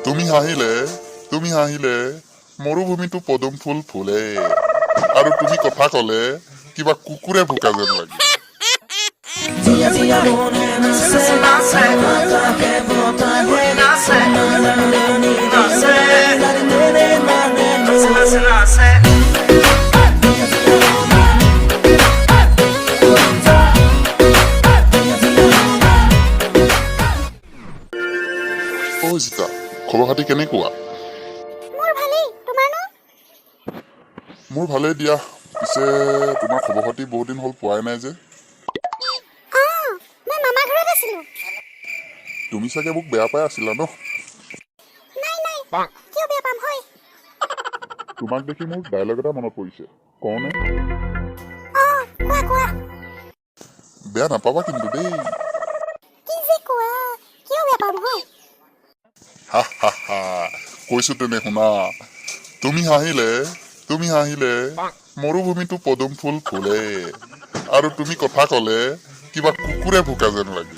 তুমি হাঁহিলে মৰুভূমিটো পদুম ফুল ফুলে আৰু তুমি কথা কলে কিবা কুকুৰে ভুকা যেন লাগে অ জিতা খবৰ খাতি কেনেকুৱা মোৰ ভালেই দিয়া পিছে তোমাৰ খবৰ খাতি বহুত দিন হ'ল পোৱাই নাই যে তুমি চাগে মোক বেয়া পাই আছিলা ন তোমাক দেখি মোৰ ডায়লগ এটা মনত পৰিছে কওঁনে বেয়া নাপাবা কিন্তু দেই কৈছো তেনে শুনা তুমি হাঁহিলে মৰুভূমিটো পদুম ফুল ফুলে আৰু তুমি কথা কলে কিবা কুকুৰে ভুকা যেন লাগে